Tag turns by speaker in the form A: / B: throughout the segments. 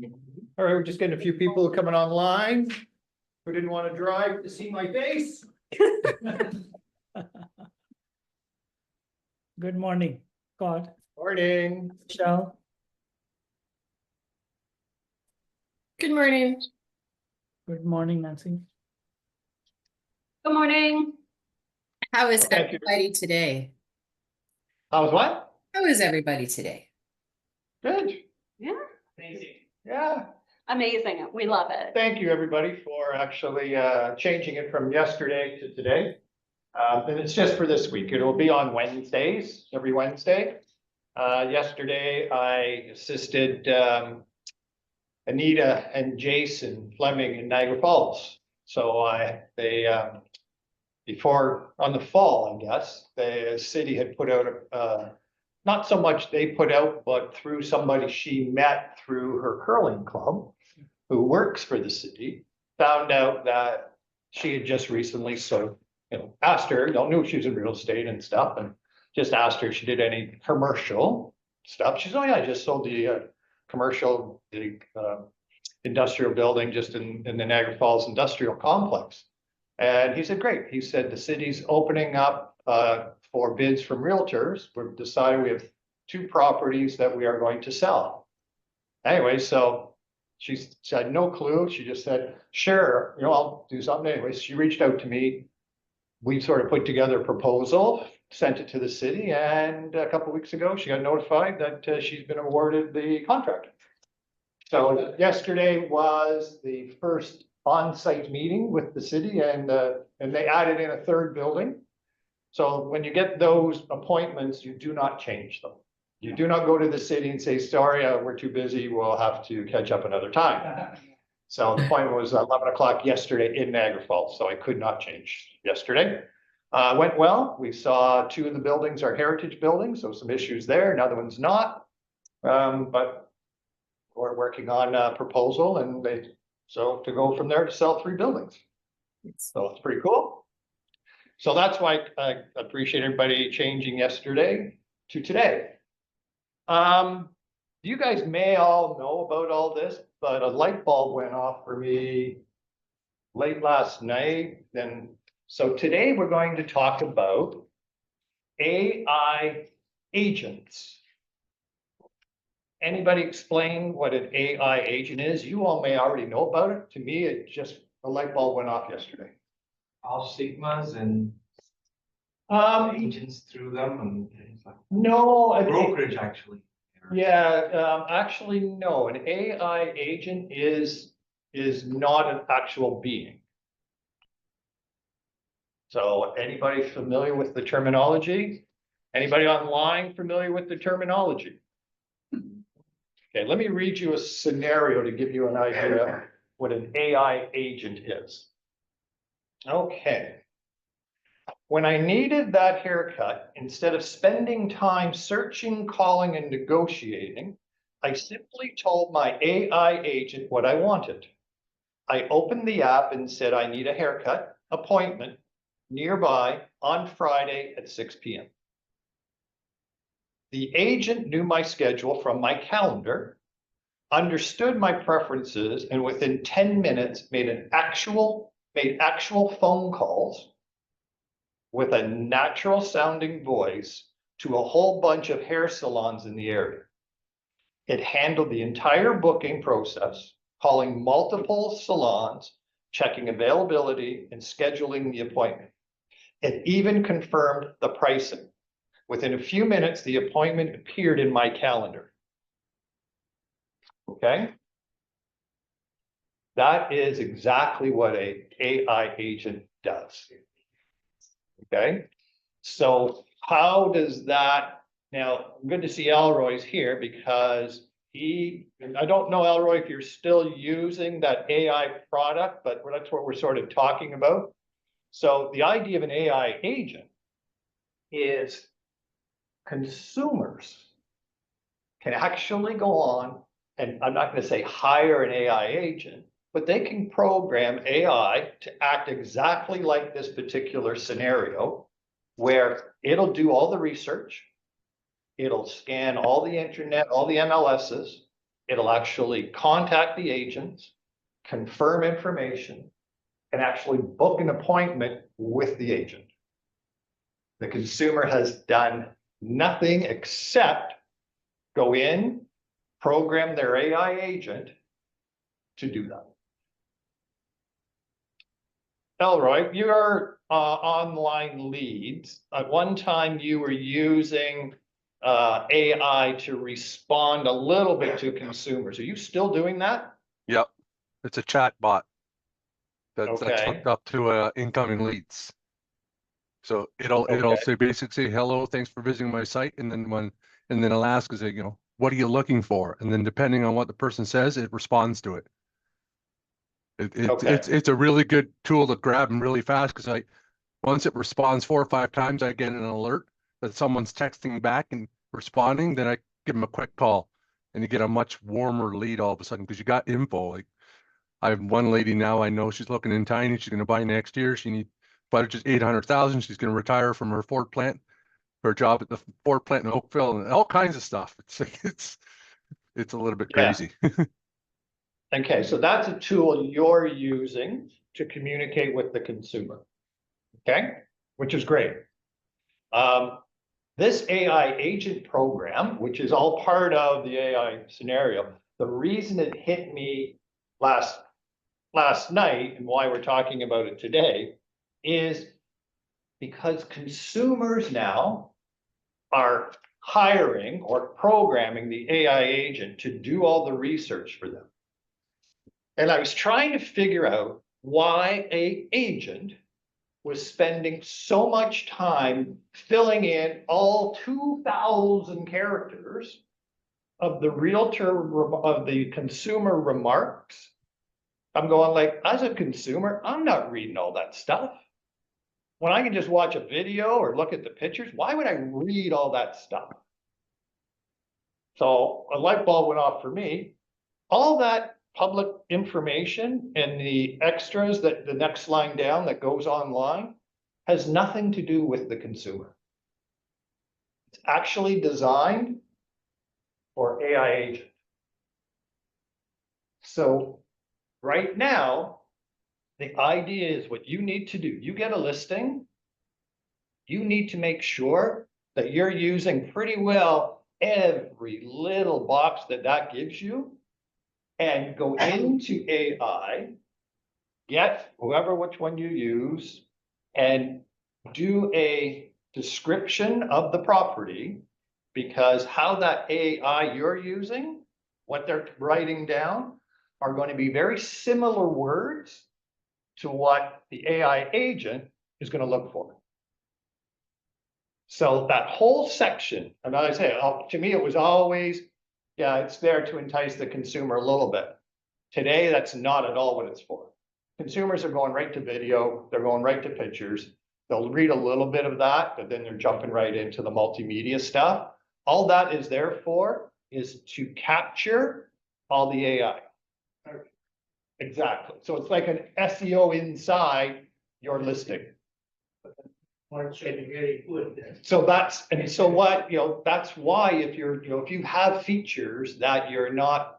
A: All right, we're just getting a few people coming online who didn't want to drive to see my face.
B: Good morning, Scott,
A: Morning.
B: Michelle.
C: Good morning.
B: Good morning, Nancy.
C: Good morning.
D: How is
A: Thank you.
D: everybody today?
A: How's what?
D: How is everybody today?
A: Good.
C: Yeah,
A: Yeah.
C: amazing. We love it.
A: Thank you, everybody, for actually changing it from yesterday to today. And it's just for this week. It will be on Wednesdays, every Wednesday. Yesterday, I assisted Anita and Jason Fleming in Niagara Falls. So before, on the fall, I guess, the city had put out not so much they put out, but through somebody she met through her curling club, who works for the city, found out that she had just recently asked her, knew she was in real estate and stuff, and just asked her if she did any commercial stuff. She said, oh yeah, I just sold the commercial, industrial building just in the Niagara Falls industrial complex. And he said, great. He said, the city's opening up for bids from realtors. We've decided we have 2 properties that we are going to sell. Anyway, so she had no clue. She just said, sure, I'll do something. Anyways, she reached out to me. We sort of put together a proposal, sent it to the city, and a couple of weeks ago, she got notified that she's been awarded the contract. So yesterday was the first on-site meeting with the city, and they added in a 3rd building. So when you get those appointments, you do not change them. You do not go to the city and say, sorry, we're too busy, we'll have to catch up another time. So the appointment was 11 o'clock yesterday in Niagara Falls, so I could not change yesterday. Went well. We saw 2 of the buildings are heritage buildings, so some issues there, another one's not. But we're working on a proposal, and so to go from there to sell 3 buildings. So it's pretty cool. So that's why I appreciate everybody changing yesterday to today. You guys may all know about all this, but a light bulb went off for me late last night. So today we're going to talk about AI agents. Anybody explain what an AI agent is? You all may already know about it. To me, a light bulb went off yesterday.
E: All stigmas and agents through them and things like
A: No,
E: brokerage actually.
A: Yeah, actually, no. An AI agent is not an actual being. So anybody familiar with the terminology? Anybody online familiar with the terminology? Okay, let me read you a scenario to give you an idea what an AI agent is. Okay. When I needed that haircut, instead of spending time searching, calling, and negotiating, I simply told my AI agent what I wanted. I opened the app and said, I need a haircut appointment nearby on Friday at 6 p.m. The agent knew my schedule from my calendar, understood my preferences, and within 10 minutes made actual phone calls with a natural sounding voice to a whole bunch of hair salons in the area. It handled the entire booking process, calling multiple salons, checking availability, and scheduling the appointment. It even confirmed the pricing. Within a few minutes, the appointment appeared in my calendar. Okay? That is exactly what an AI agent does. Okay, so how does that, now, good to see Elroy's here because I don't know, Elroy, if you're still using that AI product, but that's what we're sort of talking about. So the idea of an AI agent is consumers can actually go on, and I'm not going to say hire an AI agent, but they can program AI to act exactly like this particular scenario, where it'll do all the research, it'll scan all the internet, all the MLSs, It'll actually contact the agents, confirm information, and actually book an appointment with the agent. The consumer has done nothing except go in, program their AI agent to do that. Elroy, your online leads, at one time you were using AI to respond a little bit to consumers. Are you still doing that?
F: Yep, it's a chat bot that's
A: Okay.
F: hooked up to incoming leads. So it'll
A: Okay.
F: say basically say hello, thanks for visiting my site, and then it'll ask is what are you looking for? And then depending on what the person says, it responds to it.
A: Okay.
F: It's a really good tool to grab them really fast because once it responds 4 or 5 times, I get an alert that someone's texting back and responding. Then I give them a quick call, and you get a much warmer lead all of a sudden because you got info. Like I have one lady now I know she's looking in tiny. She's going to buy next year. She needs budget just 800,000. She's going to retire from her Ford plant, her job at the Ford plant in Oakville, and all kinds of stuff. It's like it's a little bit
A: Yeah.
F: crazy.
A: Okay, so that's a tool you're using to communicate with the consumer. Okay, which is great. This AI agent program, which is all part of the AI scenario, the reason it hit me last night and why we're talking about it today is because consumers now are hiring or programming the AI agent to do all the research for them. And I was trying to figure out why an agent was spending so much time filling in all 2,000 characters of the of the consumer remarks. I'm going like, as a consumer, I'm not reading all that stuff. When I can just watch a video or look at the pictures, why would I read all that stuff? So a light bulb went off for me. All that public information and the extras that the next line down that goes online has nothing to do with the consumer. It's actually designed for AI agent. So right now, the idea is what you need to do. You get a listing, you need to make sure that you're using pretty well every little box that gives you, and go into AI, get which one you use, and do a description of the property, because how that AI you're using, what they're writing down, are going to be very similar words to what the AI agent is going to look for. So that whole section, and I say, to me, it was always, yeah, it's there to entice the consumer a little bit. Today, that's not at all what it's for. Consumers are going right to video, they're going right to pictures. They'll read a little bit of that, but then they're jumping right into the multimedia stuff. All that is there for is to capture all the AI. Exactly. So it's like an SEO inside your listing. So that's, and so what, that's why if if you have features that you're not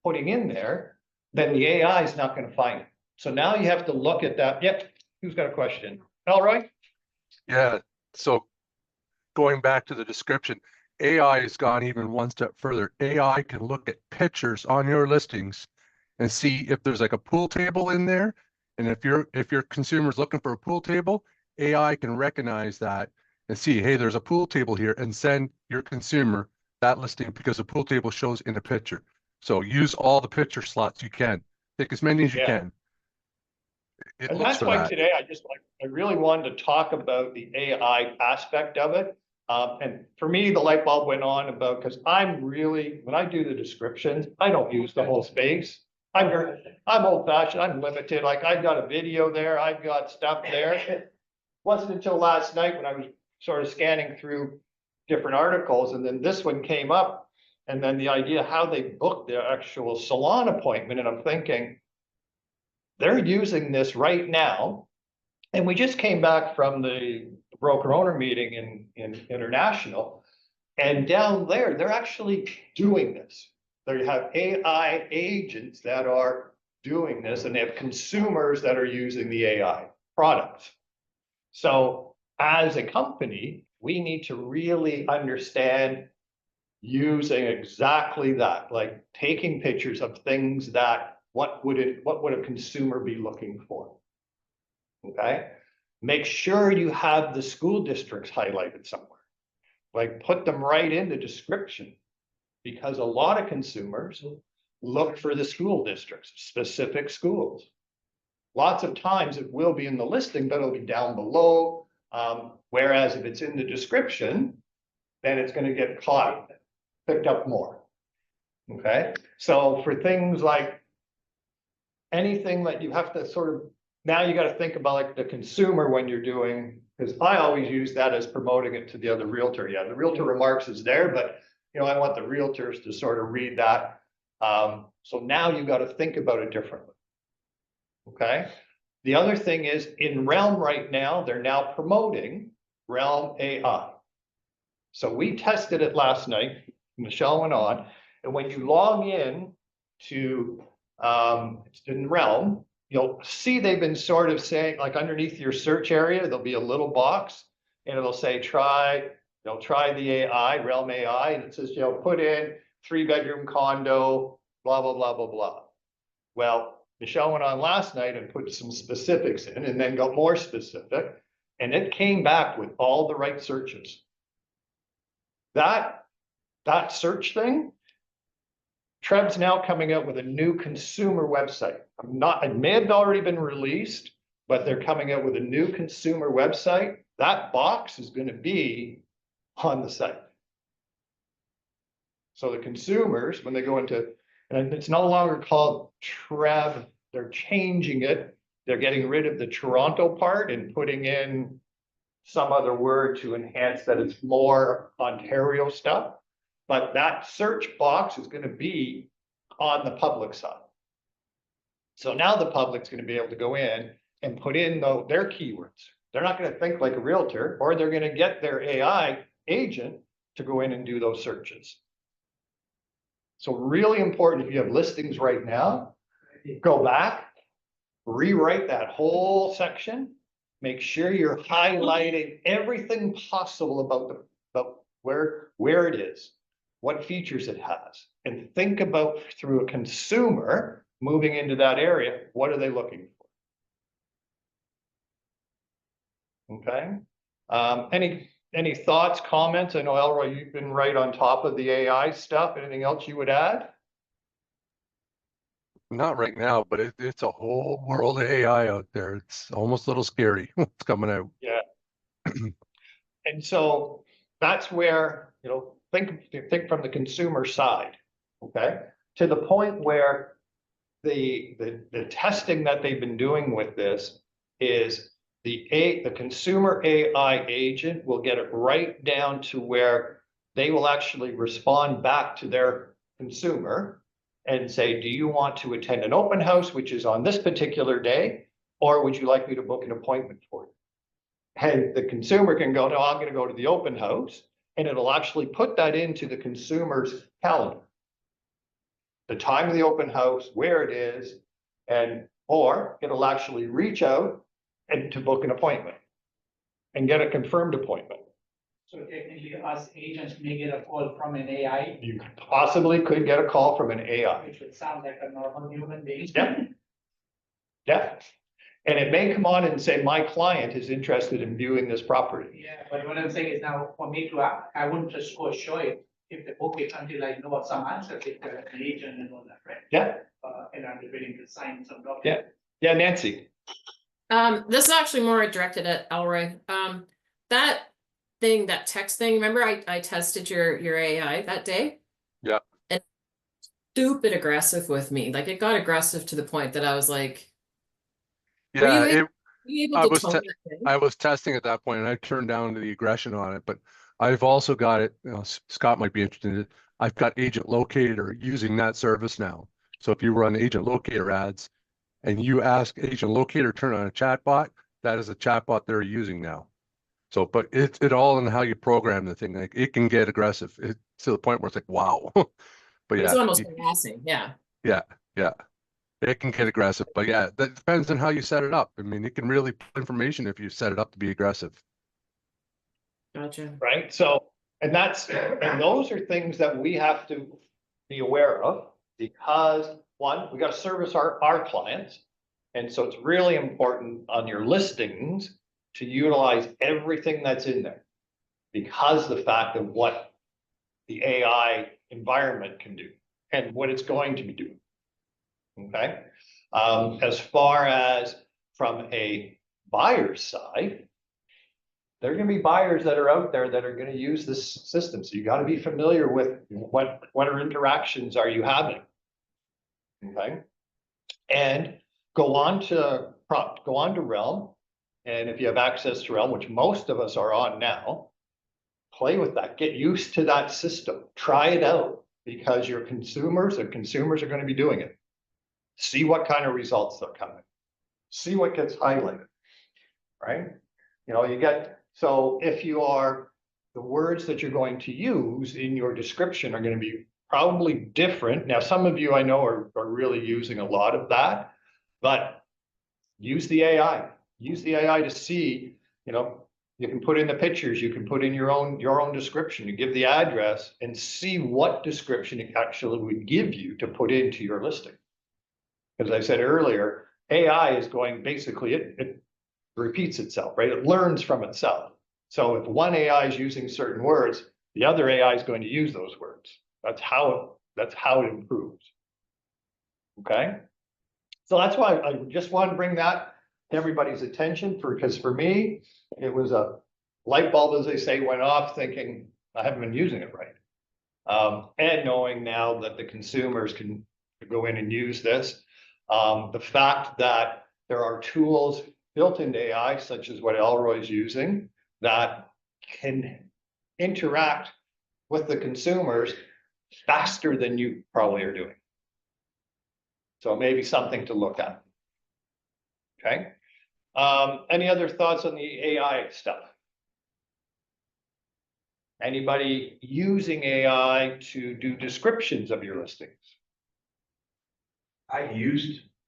A: putting in there, then the AI is not going to find it. So now you have to look at that. Yep. Who's got a question? Elroy?
F: Yeah. So going back to the description, AI has gone even one step further. AI can look at pictures on your listings and see if there's like a pool table in there. And if your consumer's looking for a pool table, AI can recognize that and see, hey, there's a pool table here, and send your consumer that listing because the pool table shows in a picture. So use all the picture slots you can. Take as many as you
A: Yeah.
F: can. It
A: And
F: looks
A: that's
F: for
A: why
F: that.
A: today I really wanted to talk about the AI aspect of it. And for me, the light bulb went on about, because when I do the descriptions, I don't use the whole space. I'm old fashioned, I'm limited. Like I've got a video there, I've got stuff there. It wasn't until last night when I was sort of scanning through different articles, and then this one came up, and then the idea how they booked their actual salon appointment. And I'm thinking, they're using this right now. And we just came back from the broker owner meeting in International. And down there, they're actually doing this. They have AI agents that are doing this, and they have consumers that are using the AI products. So as a company, we need to really understand using exactly that, like taking pictures of things that, what would a consumer be looking for? Okay, make sure you have the school districts highlighted somewhere. Like put them right in the description, because a lot of consumers look for the school districts, specific schools. Lots of times it will be in the listing, but it'll be down below. Whereas if it's in the description, then it's going to get picked up more. Okay, so for things like anything that you have to sort of, now you got to think about like the consumer when you're doing, because I always use that as promoting it to the other realtor. Yeah, the realtor remarks is there, but you know, I want the realtors to sort of read that. So now you got to think about it differently. Okay. The other thing is in Realm right now, they're now promoting Realm AI. So we tested it last night. Michelle went on, and when you log in to in Realm, you'll see they've been sort of saying, like underneath your search area, there'll be a little box and it'll say they'll try the AI, Realm AI, and it says, you know, put in 3-bedroom condo, blah, blah, blah, blah, blah. Well, Michelle went on last night and put some specifics in and then got more specific, and it came back with all the right searches. That search thing, Trev's now coming out with a new consumer website. It may have already been released, but they're coming out with a new consumer website. That box is going to be on the site. So the consumers, when they go into, and it's no longer called Trev, they're changing it. They're getting rid of the Toronto part and putting in some other word to enhance that it's more Ontario stuff. But that search box is going to be on the public side. So now the public's going to be able to go in and put in their keywords. They're not going to think like a realtor, or they're going to get their AI agent to go in and do those searches. So really important, if you have listings right now, go back, rewrite that whole section, make sure you're highlighting everything possible about where it is, what features it has, and think about through a consumer moving into that area, what are they looking for? Okay. Any thoughts, comments? I know Elroy, you've been right on top of the AI stuff. Anything else you would add?
F: Not right now, but it's a whole world of AI out there. It's almost a little scary what's coming out.
A: Yeah. And so that's where, you know, think from the consumer side, okay? To the point where the testing that they've been doing with this is the consumer AI agent will get it right down to where they will actually respond back to their consumer and say, do you want to attend an open house, which is on this particular day, or would you like me to book an appointment for you? And the consumer can go, no, I'm going to go to the open house, and it'll actually put that into the consumer's calendar. The time of the open house, where it is, or it'll actually reach out and to book an appointment and get a confirmed appointment.
G: So technically, us agents may get a call from an AI,
A: You possibly could get a call from an AI.
G: which would sound like a normal human being.
A: Yeah. Yeah. And it may come on and say, my client is interested in viewing this property.
G: Yeah, but what I'm saying is now, for me to act, I wouldn't just go show it if they book it until I know some answers, if they're an agent and all that, right?
A: Yeah.
G: And I'm willing to sign some documents.
A: Yeah, Nancy.
H: This is actually more directed at Elroy. That thing, that text thing, remember I tested your AI that day?
F: Yeah.
H: It's stupid aggressive with me. Like it got aggressive to the point that I was like,
F: Yeah,
H: were you able to tone that thing?
F: I was testing at that point and I turned down the aggression on it, but I've also got it, you know, Scott might be interested in it. I've got Agent Locator using that service now. So if you run Agent Locator ads and you ask Agent Locator to turn on a chatbot, that is a chatbot they're using now. So, but it all in how you program the thing. Like it can get aggressive to the point where it's like, wow. But
H: It's
F: yeah,
H: almost
F: you-
H: harassing, yeah.
F: yeah, it can get aggressive, but yeah, that depends on how you set it up. I mean, it can really put information if you set it up to be aggressive.
H: Gotcha.
A: right? So, and those are things that we have to be aware of because one, we got to service our clients. And so it's really important on your listings to utilize everything that's in there because the fact of what the AI environment can do and what it's going to be doing. Okay. As far as from a buyer's side, there are going to be buyers that are out there that are going to use this system. So you got to be familiar with what are interactions are you having. Okay. And go on to Realm. And if you have access to Realm, which most of us are on now, play with that, get used to that system, try it out because your consumers are going to be doing it. See what kind of results they're coming. See what gets highlighted, right? You know, so if you are, the words that you're going to use in your description are going to be probably different. Now, some of you I know are really using a lot of that, but use the AI. Use the AI to see, you know, you can put in the pictures, you can put in your own description, you give the address and see what description it actually would give you to put into your listing. As I said earlier, AI is going basically, it repeats itself, right? It learns from itself. So if one AI is using certain words, the other AI is going to use those words. That's how it improves. Okay. So that's why I just wanted to bring that to everybody's attention because for me, it was a light bulb, as they say, went off thinking I haven't been using it right. And knowing now that the consumers can go in and use this, the fact that there are tools built into AI, such as what Elroy is using, that can interact with the consumers faster than you probably are doing. So maybe something to look at. Okay. Any other thoughts on the AI stuff? Anybody using AI to do descriptions of your listings?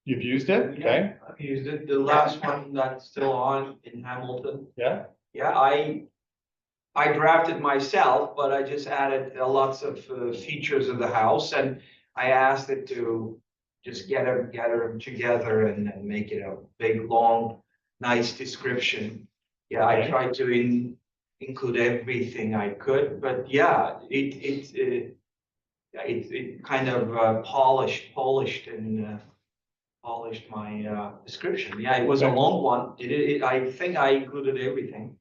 A: You've used it? Okay.
E: I've used it. The last one that's still on in Hamilton.
A: Yeah.
E: Yeah, I drafted myself, but I just added lots of features of the house and I asked it to just gather them together and then make it a big, long, nice description. Yeah, I
A: Okay.
E: tried to include everything I could, but yeah, it kind of polished my description. Yeah, it was a
A: Okay.
E: long one. I think I included everything.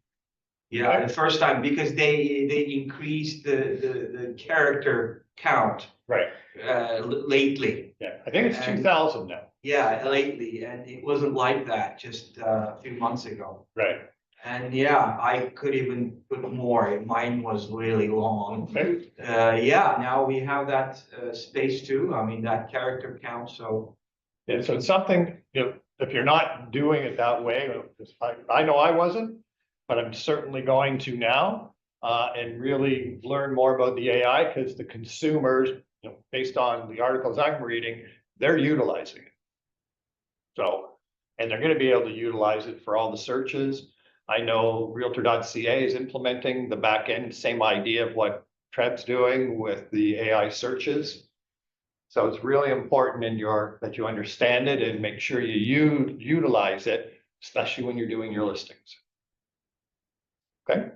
E: Yeah,
A: Okay.
E: the first time because they increased the character count
A: Right.
E: lately.
A: Yeah. I think it's
E: And-
A: 2000 now.
E: Yeah, lately, and it wasn't like that just a few months ago.
A: Right.
E: And yeah, I could even put more. Mine was really long.
A: Okay.
E: Yeah, now we have that space too. I mean, that character count. So
A: Yeah, so it's something, if you're not doing it that way, I know I wasn't, but I'm certainly going to now, and really learn more about the AI because the consumers, based on the articles I'm reading, they're utilizing it. So, and they're going to be able to utilize it for all the searches. I know realtor.ca is implementing the back end, same idea of what Treb's doing with the AI searches. So it's really important that you understand it and make sure you utilize it, especially when you're doing your listings. Okay.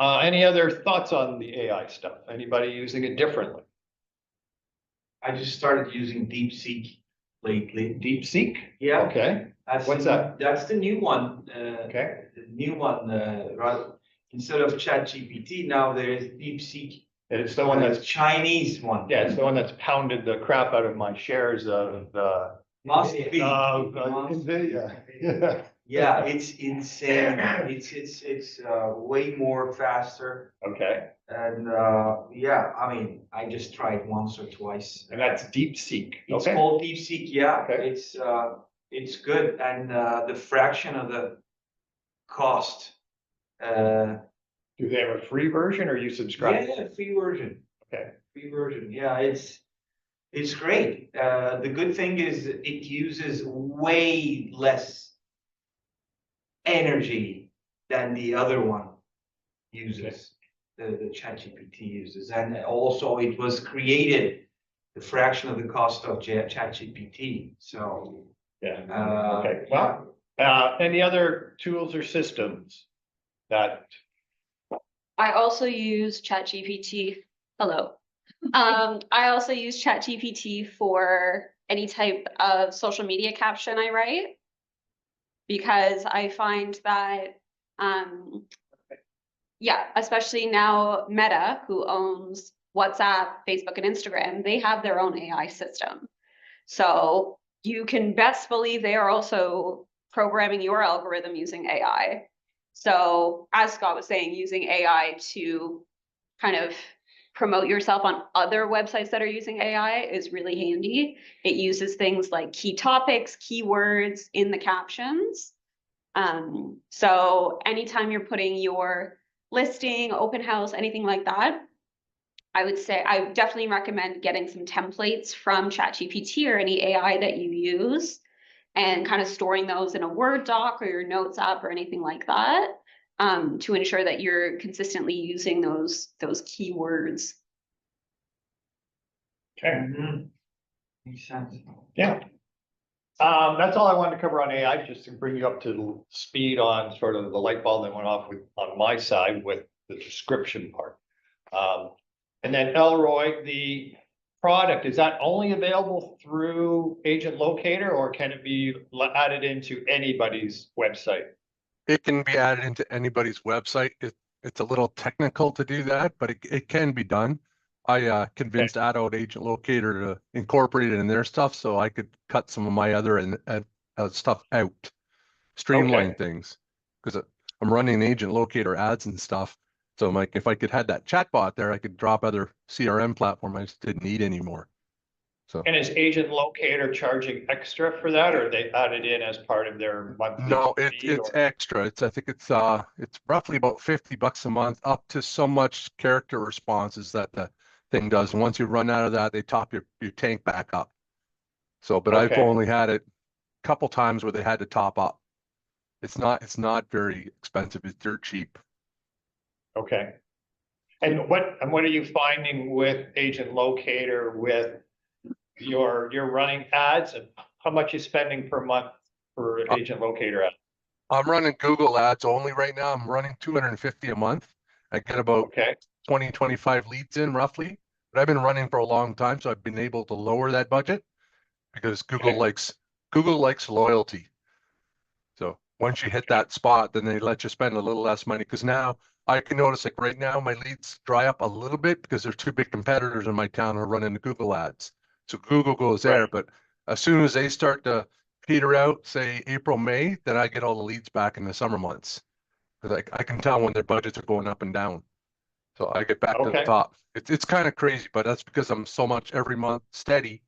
A: Any other thoughts on the AI stuff? Anybody using it differently?
E: I just started using DeepSeek lately.
A: DeepSeek?
E: Yeah.
A: Okay. What's that?
E: That's the new one.
A: Okay.
E: The new one, right? Instead of ChatGPT, now there is DeepSeek.
A: It's the one that's,
E: Chinese one.
A: yeah, it's the one that's pounded the crap out of my shares of,
E: Must be.
A: NVIDIA. Yeah.
E: Yeah, it's insane. It's way more faster.
A: Okay.
E: And yeah, I mean, I just tried once or twice.
A: And that's DeepSeek.
E: It's
A: Okay.
E: called DeepSeek, yeah.
A: Okay.
E: It's good, and the fraction of the cost.
A: Do they have a free version or you subscribe?
E: Yeah, free version.
A: Okay.
E: free version. Yeah, it's great. The good thing is it uses way less energy than the other one uses, the ChatGPT uses. And also it was created the fraction of the cost of ChatGPT. So,
A: Yeah.
E: uh,
A: Okay, well, any other tools or systems that,
C: I also use ChatGPT. Hello. I also use ChatGPT for any type of social media caption I write. Because I find that, yeah, especially now Meta, who owns WhatsApp, Facebook, and Instagram, they have their own AI system. So you can best believe they are also programming your algorithm using AI. So as Scott was saying, using AI to kind of promote yourself on other websites that are using AI is really handy. It uses things like key topics, keywords in the captions. So anytime you're putting your listing, open house, anything like that, I would say I would definitely recommend getting some templates from ChatGPT or any AI that you use and kind of storing those in a Word doc or your notes app or anything like that, to ensure that you're consistently using those keywords.
A: okay,
E: mhm. Makes sense.
A: yeah. That's all I wanted to cover on AI, just to bring you up to speed on sort of the light bulb that went off with, on my side with the description part. And then Elroy, the product, is that only available through Agent Locator or can it be added into anybody's website?
F: It can be added into anybody's website. It's a little technical to do that, but it can be done. I convinced Adult Agent Locator to incorporate it in their stuff so I could cut some of my other stuff out, streamline things. Because I'm running Agent Locator ads and stuff. So Mike, if I could have that chatbot there, I could drop other CRM platform I just didn't need anymore. So
A: And is Agent Locator charging extra for that, or they added in as part of their monthly
F: no,
A: fee,
F: it's
A: or-
F: extra. I think it's roughly about $50 a month, up to so much character responses that the thing does. And once you run out of that, they top your tank back up. So, but I've
A: Okay.
F: only had it a couple times where they had to top up. It's not very expensive. It's dirt cheap.
A: Okay. And what are you finding with Agent Locator with you're running ads, and how much you spending per month for Agent Locator ads?
F: I'm running Google ads only right now. I'm running 250 a month. I get about
A: Okay,
F: 20, 25 leads in roughly, but I've been running for a long time. So I've been able to lower that budget because Google
A: Okay.
F: likes loyalty. So once you hit that spot, then they let you spend a little less money. Because now I can notice, like right now, my leads dry up a little bit because there's two big competitors in my town who are running the Google ads. So Google goes there,
A: Right.
F: but as soon as they start to peter out, say April, May, then I get all the leads back in the summer months. Because I can tell when their budgets are going up and down. So I get back to the
A: Okay.
F: top. It's kind of crazy, but that's because I'm so much every month steady.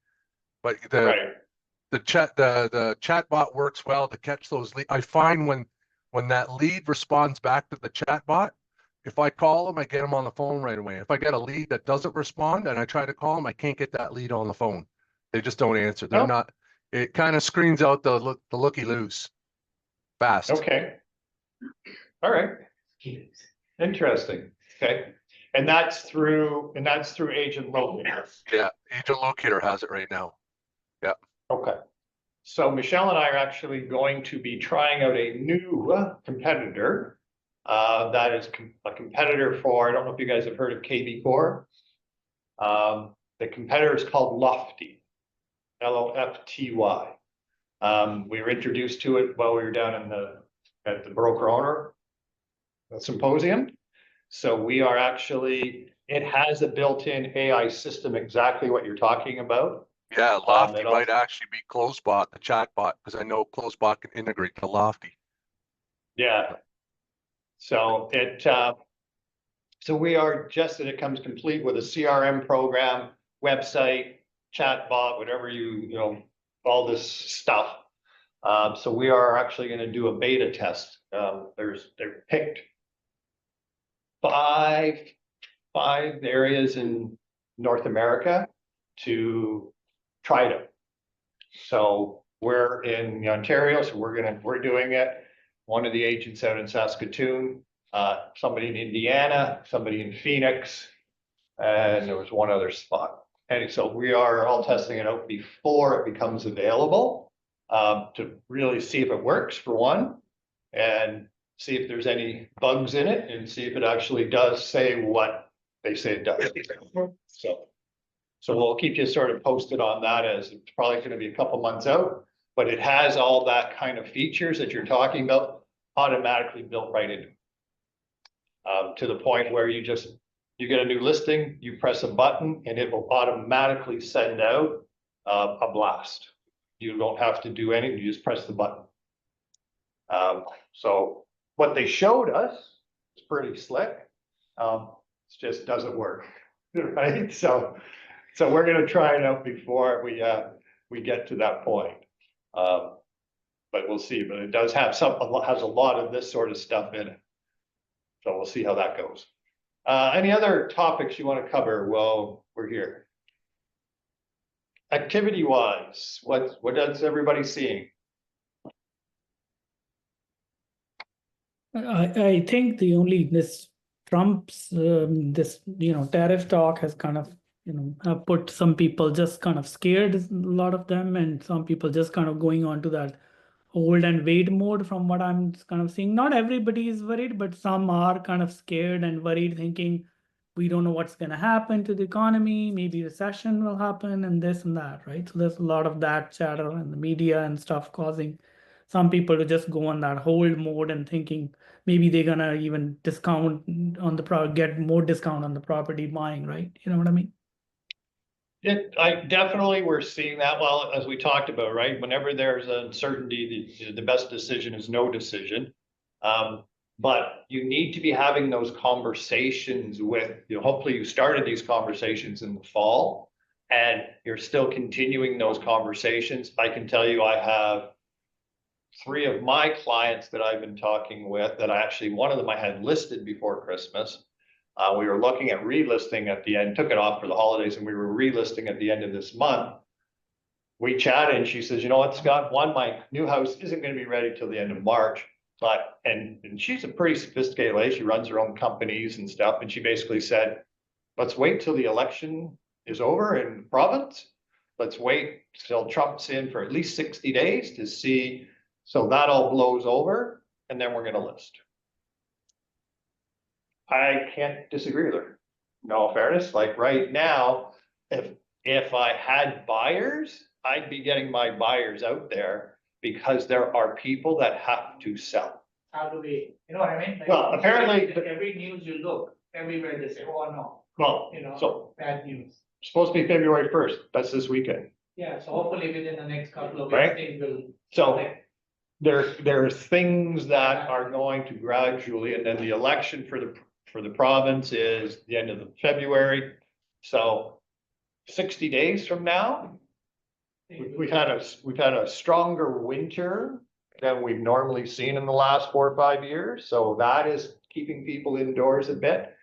F: But the
A: Right.
F: the chat bot works well to catch those leads. I find when that lead responds back to the chat bot, if I call them, I get them on the phone right away. If I get a lead that doesn't respond and I try to call them, I can't get that lead on the phone. They just don't answer. They're
A: Oh.
F: not. It kind of screens out the looky loos fast.
A: Okay. All right. Interesting. Okay. And that's through Agent Locator.
F: Yeah, Agent Locator has it right now.
A: Okay. So Michelle and I are actually going to be trying out a new competitor. That is a competitor for, I don't know if you guys have heard of KB Core. The competitor is called Lofty, Lofty. We were introduced to it while we were down at the broker owner symposium. So we are actually, it has a built-in AI system, exactly what you're talking about.
F: Yeah, Lofty
A: it
F: might
A: also-
F: actually be CloseBot, the chatbot, because I know CloseBot can integrate to Lofty.
A: Yeah. So so we are just that it comes complete with a CRM program, website, chat bot, whatever all this stuff. So we are actually going to do a beta test. They're picked five areas in North America to try it out. So we're in Ontario, so we're doing it. One of the agents out in Saskatoon, somebody in Indiana, somebody in Phoenix, and there was one other spot. And so we are all testing it out before it becomes available, to really see if it works for one, and see if there's any bugs in it, and see if it actually does say what they say it does. So we'll keep you sort of posted on that, as it's probably gonna be a couple months out, but it has all that kind of features that you're talking about automatically built right into it. To the point where you get a new listing, you press a button and it will automatically send out a blast. You don't have to do anything, you just press the button. So what they showed us is pretty slick. It just doesn't work, right? So we're gonna try it out before we get to that point. But we'll see, but it does have has a lot of this sort of stuff in it. So we'll see how that goes. Any other topics you want to cover while we're here? Activity wise, what is everybody seeing?
B: I think the only this Trump's this tariff talk has kind of have put some people just kind of scared, a lot of them, and some people just kind of going on to that hold and wait mode from what I'm kind of seeing. Not everybody is worried, but some are kind of scared and worried, thinking we don't know what's going to happen to the economy, maybe recession will happen and this and that, right? So there's a lot of that chatter in the media and stuff causing some people to just go on that hold mode and thinking maybe they're gonna even discount on the get more discount on the property buying, right? You know what I mean?
A: I definitely, we're seeing that. Well, as we talked about, right? Whenever there's uncertainty, the best decision is no decision. But you need to be having those conversations with, hopefully you started these conversations in the fall and you're still continuing those conversations. I can tell you, I have 3 of my clients that I've been talking with that one of them I had listed before Christmas. We were looking at relisting at the end, took it off for the holidays, and we were relisting at the end of this month. We chatted and she says, you know what, Scott, my new house isn't going to be ready till the end of March. But, and she's a pretty sophisticated lady. She runs her own companies and stuff. And she basically said, let's wait till the election is over in the province. Let's wait till Trump's in for at least 60 days to see. So that all blows over and then we're going to list. I can't disagree with her. No fairness, like right now, if I had buyers, I'd be getting my buyers out there because there are people that have to sell.
G: How do we, you know what I mean? Like,
A: Well, apparently,
G: every news you look, everywhere they say, oh no,
A: well,
G: so bad news.
A: supposed to be February 1st. That's this weekend.
G: Yeah, so hopefully within the next couple of
A: Right.
G: weeks, things will.
A: So there's things that are going to gradually, and then the election for the province is the end of February. So 60 days from now, we've had a stronger winter than we've normally seen in the last 4 or 5 years. So that is keeping people indoors a bit.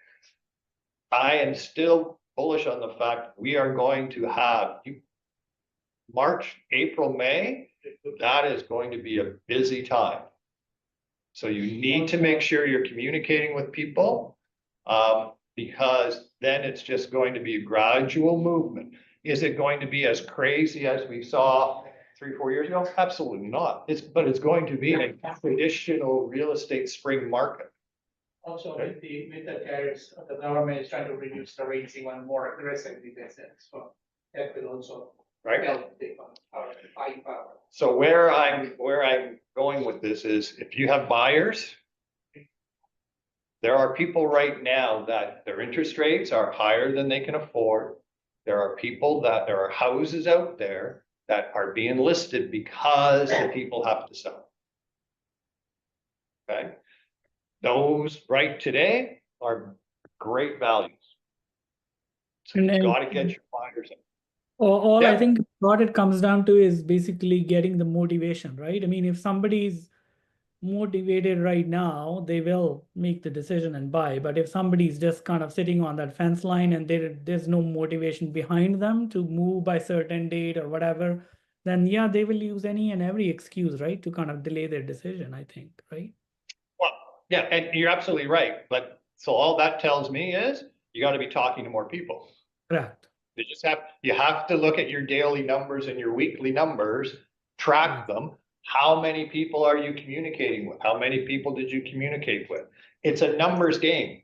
A: I am still bullish on the fact we are going to have March, April, May. That is going to be a busy time. So you need to make sure you're communicating with people, because then it's just going to be a gradual movement. Is it going to be as crazy as we saw 3 or 4 years ago? Absolutely not. But it's going to be a traditional real estate spring market.
G: Also with the tariffs, the government is trying to reduce the rates even more aggressively, they said, so that will also help the buying power.
A: So where I'm going with this is, if you have buyers, there are people right now that their interest rates are higher than they can afford. There are houses out there that are being listed because the people have to sell. Okay. Those right today are great values. So you've got to get your buyers in.
B: All
A: Yeah.
B: I think what it comes down to is basically getting the motivation, right? I mean, if somebody's motivated right now, they will make the decision and buy. But if somebody's just kind of sitting on that fence line and there's no motivation behind them to move by certain date or whatever, then yeah, they will use any and every excuse, right, to kind of delay their decision, I think, right?
A: Well, yeah, and you're absolutely right. But so all that tells me is you got to be talking to more people.
B: Correct.
A: You have to look at your daily numbers and your weekly numbers, track them. How many people are you communicating with? How many people did you communicate with? It's a numbers game,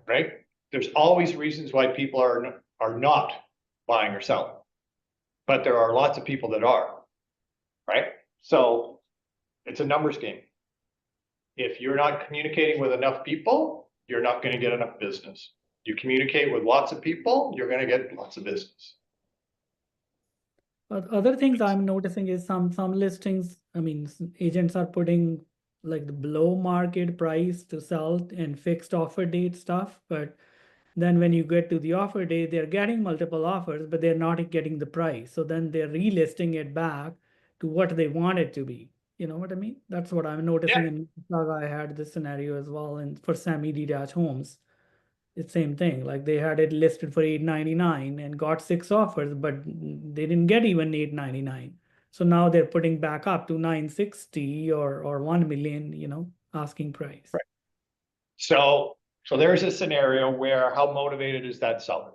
A: right? There's always reasons why people are not buying or selling, but there are lots of people that are, right? So it's a numbers game. If you're not communicating with enough people, you're not going to get enough business. You communicate with lots of people, you're going to get lots of business.
B: But other things I'm noticing is some listings, I mean, agents are putting like the below market price to sell and fixed offer date stuff, but then when you get to the offer date, they're getting multiple offers, but they're not getting the price. So then they're relisting it back to what they want it to be. You know what I mean? That's what I'm noticing in Mississauga. I had this scenario as well, and for semi-detached homes. It's same thing, like they had it listed for $899 and got 6 offers, but they didn't get even $899. So now they're putting back up to 960 or 1 million, you know, asking price.
A: Right. So there's a scenario where how motivated is that seller?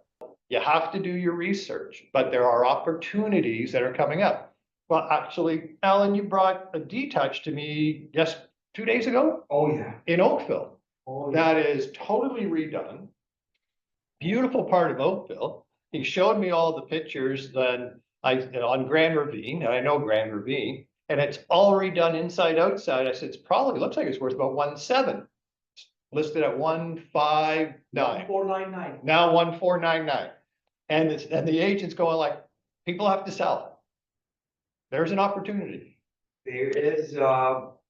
A: You have to do your research, but there are opportunities that are coming up. Well, actually, Alan, you brought a detached to me just 2 days ago
E: Oh, yeah.
A: in Oakville.
E: Oh, yeah.
A: That is totally redone. Beautiful part of Oakville. He showed me all the pictures then on Grand Ravine, and I know Grand Ravine, and it's all redone inside outside. I said, it's probably looks like it's worth about 1.7. Listed at 159.
E: 499.
A: Now 1499. And the agent's going like, people have to sell. There's an opportunity.
E: There is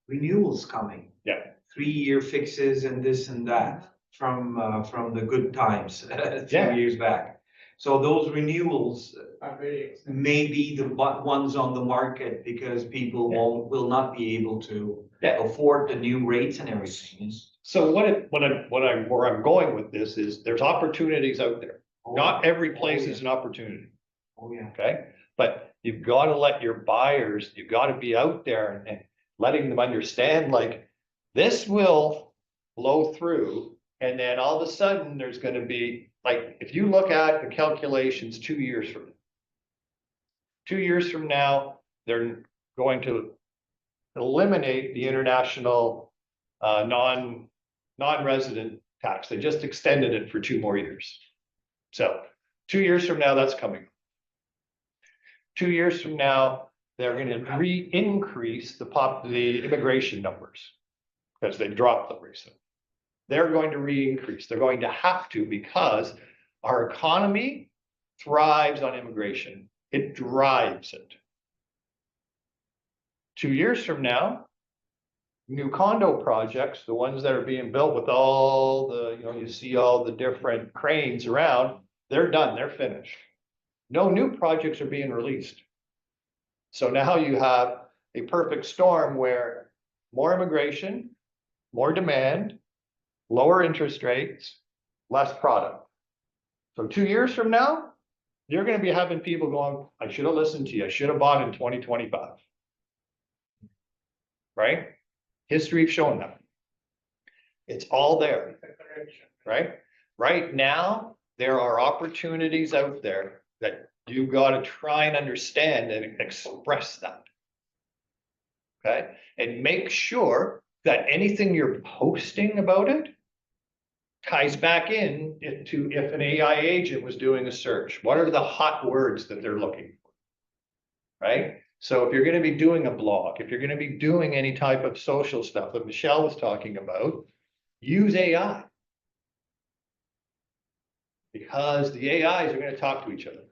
E: renewals coming.
A: Yeah.
E: 3-year fixes and this and that from the good times a few
A: Yeah.
E: years back. So those renewals
G: Are very expensive.
E: may be the ones on the market because people will not be able to afford the new rates and everything.
A: So where I'm going with this is there's opportunities out there. Not every place is an opportunity.
E: Oh, yeah.
A: Okay, but you've got to let your buyers, you've got to be out there and letting them understand like this will blow through. And then all of a sudden there's going to be like, if you look at the calculations 2 years from now, 2 years from now, they're going to eliminate the international non-resident tax. They just extended it for 2 more years. So 2 years from now, that's coming. 2 years from now, they're going to re-increase the immigration numbers because they've dropped them recently. They're going to re-increase. They're going to have to because our economy thrives on immigration. It drives it. 2 years from now, new condo projects, the ones that are being built with all the, you see all the different cranes around, they're done, they're finished. No new projects are being released. So now you have a perfect storm where more immigration, more demand, lower interest rates, less product. So 2 years from now, you're going to be having people going, I should have listened to you. I should have bought in 2025. Right? History has shown that. It's all there. Right? Right now, there are opportunities out there that you've got to try and understand and express that. Okay? And make sure that anything you're posting about it ties back in to if an AI agent was doing a search. What are the hot words that they're looking for? Right? So if you're going to be doing a blog, if you're going to be doing any type of social stuff that Michelle was talking about, use AI. Because the AIs are going to talk to each other.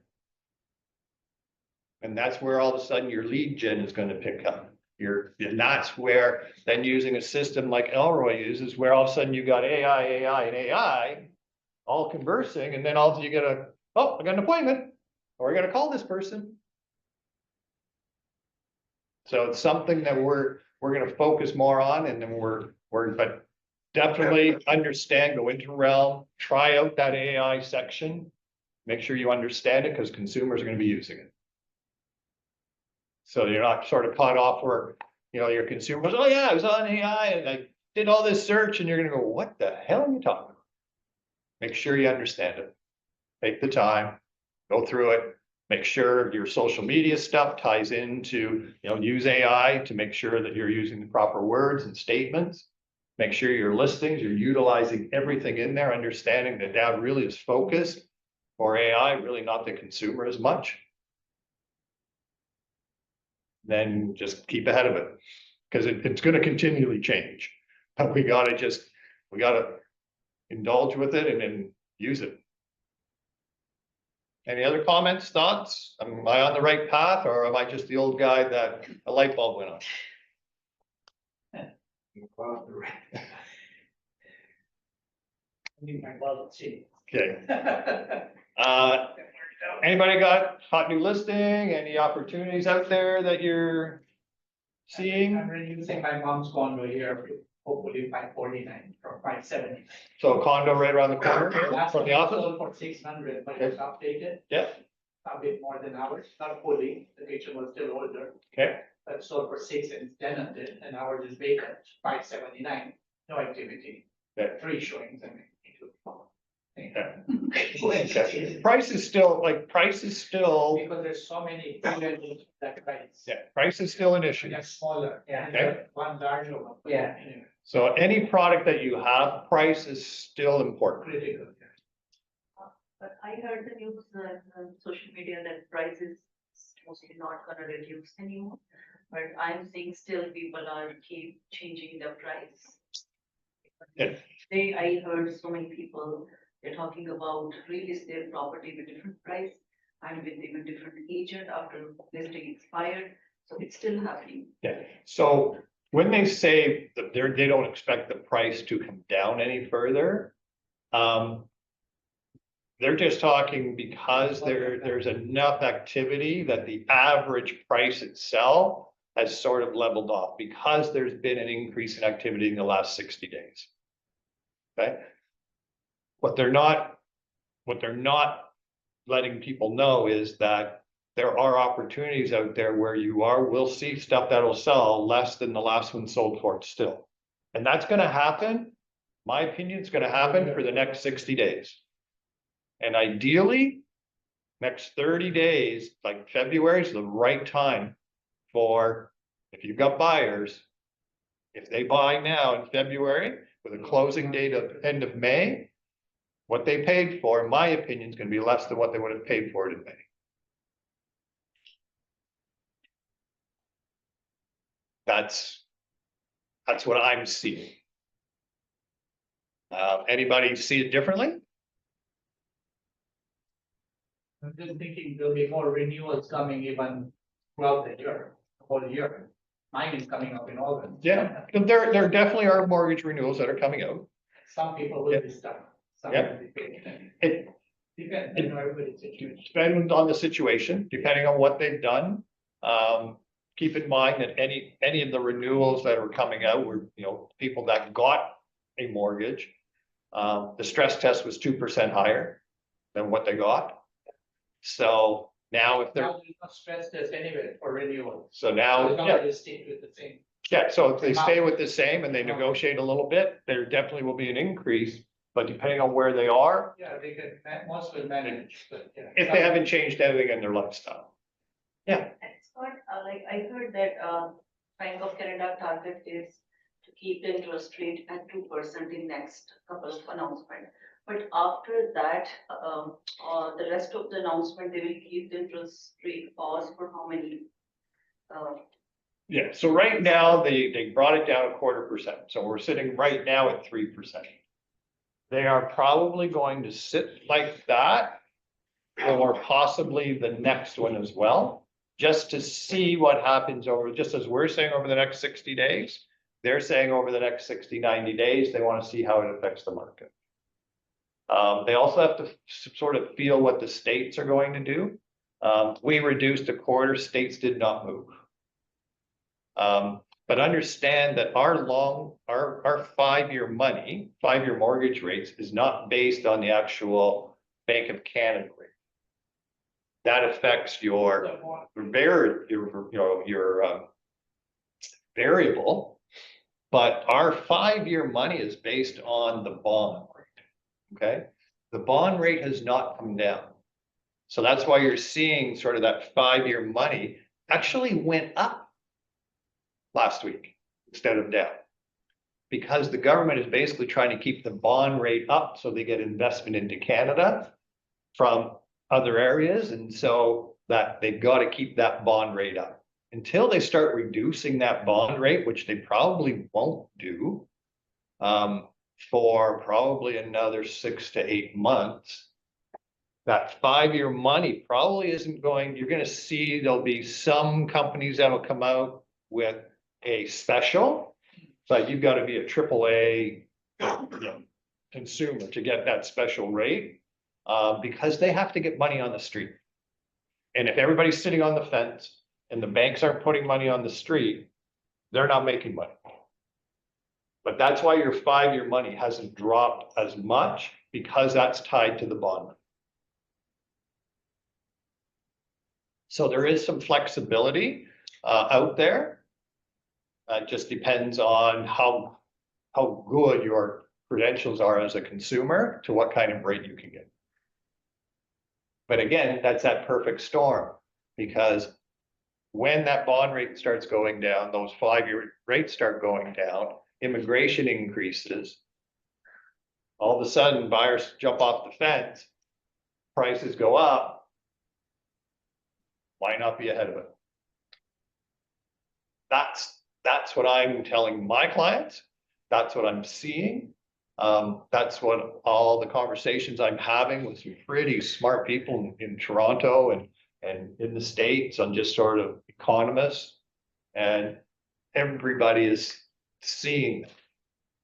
A: And that's where all of a sudden your lead gen is going to pick up. And that's where then using a system like Elroy uses, where all of a sudden you got AI, and AI all conversing, and then all of a sudden you get I got an appointment, or I got to call this person. So it's something that we're gonna focus more on, and then but definitely understand, go into Realm, try out that AI section. Make sure you understand it, because consumers are gonna be using it. So you're not sort of caught off where, your consumers, oh yeah, I was on AI and I did all this search, and you're gonna go, what the hell are you talking about? Make sure you understand it. Take the time, go through it, make sure your social media stuff ties into, use AI to make sure that you're using the proper words and statements. Make sure your listings, you're utilizing everything in there, understanding that that really is focused for AI, really not the consumer as much. Then just keep ahead of it, because it's gonna continually change. But we gotta indulge with it and then use it. Any other comments, thoughts? Am I on the right path, or am I just the old guy that a light bulb went on?
G: Need my wallet sheet.
A: Okay, anybody got hot new listing, any opportunities out there that you're
G: I'm
A: seeing?
G: reducing my mom's condo here, hopefully 549 from 570.
A: So a condo right around the corner
G: Last
A: from the
G: one I
A: office?
G: sold for 600, but it's updated,
A: Yeah,
G: a bit more than ours, not fully, the kitchen was still older.
A: okay,
G: But sold for 6 and it's tenanted, and ours is vacant, 579, no activity.
A: Yeah.
G: 3 showings, I mean.
A: okay. Price is still,
G: Because there's so many units that price.
A: yeah, price is still an issue.
G: They're smaller, yeah,
A: Okay.
G: one larger one. Yeah. Anyway,
A: So any product that you have, price is still important.
G: critical.
I: But I heard the news on social media that prices mostly not gonna reduce anymore. But I'm seeing still people are keep changing the price.
A: Yeah.
I: I heard so many people, they're talking about release their property with different price and with even different agent after listing expired. So it's still happening.
A: Yeah, so when they say that they don't expect the price to come down any further, they're just talking because there's enough activity that the average price itself has sort of leveled off, because there's been an increase in activity in the last 60 days. Okay? What they're not letting people know is that there are opportunities out there where we'll see stuff that'll sell less than the last one sold for still. And that's gonna happen. My opinion, it's gonna happen for the next 60 days. And ideally, next 30 days, like February is the right time for, if you've got buyers, if they buy now in February with a closing date of end of May, what they paid for, in my opinion, is gonna be less than what they would have paid for it in May. That's what I'm seeing. Anybody see it differently?
G: I'm just thinking there'll be more renewals coming even throughout the year, whole year. Mine is coming up in August.
A: Yeah, there definitely are mortgage renewals that are coming out.
G: Some people will
A: Yeah.
G: be stuck. Some
A: Yeah.
G: will be paid.
A: It
G: Depends, you know, everybody's situation.
A: depends on the situation, depending on what they've done. Keep in mind that any of the renewals that are coming out were, people that got a mortgage. The stress test was 2% higher than what they got. So now if they're,
G: Now there's no stress test anyway for renewal.
A: so now,
G: As long
A: yeah,
G: as they stick with the same.
A: yeah, so if they stay with the same and they negotiate a little bit, there definitely will be an increase. But depending on where they are,
G: Yeah, they can, most will manage, but yeah.
A: if they haven't changed anything in their lifestyle. Yeah,
I: And Scott, like I heard that Bank of Canada target is to keep the interest rate at 2% in next couple of announcement. But after that, the rest of the announcement, they will keep the interest rate pause for how many?
A: yeah, so right now, they brought it down 0.25%, so we're sitting right now at 3%. They are probably going to sit like that, or possibly the next one as well, just to see what happens just as we're saying over the next 60 days. They're saying over the next 60, 90 days, they want to see how it affects the market. They also have to sort of feel what the states are going to do. We reduced 0.25%, states did not move. But understand that our 5-year money, 5-year mortgage rates is not based on the actual Bank of Canada rate. That affects your variable, but our 5-year money is based on the bond rate, okay? The bond rate has not come down. So that's why you're seeing sort of that 5-year money actually went up last week instead of down. Because the government is basically trying to keep the bond rate up so they get investment into Canada from other areas. And so that they've got to keep that bond rate up. Until they start reducing that bond rate, which they probably won't do for probably another 6 to 8 months, that 5-year money probably isn't going, you're going to see there'll be some companies that'll come out with a special, but you've got to be a AAA consumer to get that special rate because they have to get money on the street. And if everybody's sitting on the fence and the banks aren't putting money on the street, they're not making money. But that's why your 5-year money hasn't dropped as much, because that's tied to the bond. So there is some flexibility out there. It just depends on how good your credentials are as a consumer to what kind of rate you can get. But again, that's that perfect storm, because when that bond rate starts going down, those 5-year rates start going down, immigration increases. All of a sudden, buyers jump off the fence, prices go up. Why not be ahead of it? That's what I'm telling my clients. That's what I'm seeing. That's what all the conversations I'm having with some pretty smart people in Toronto and in the States on just sort of economists, and everybody is seeing them.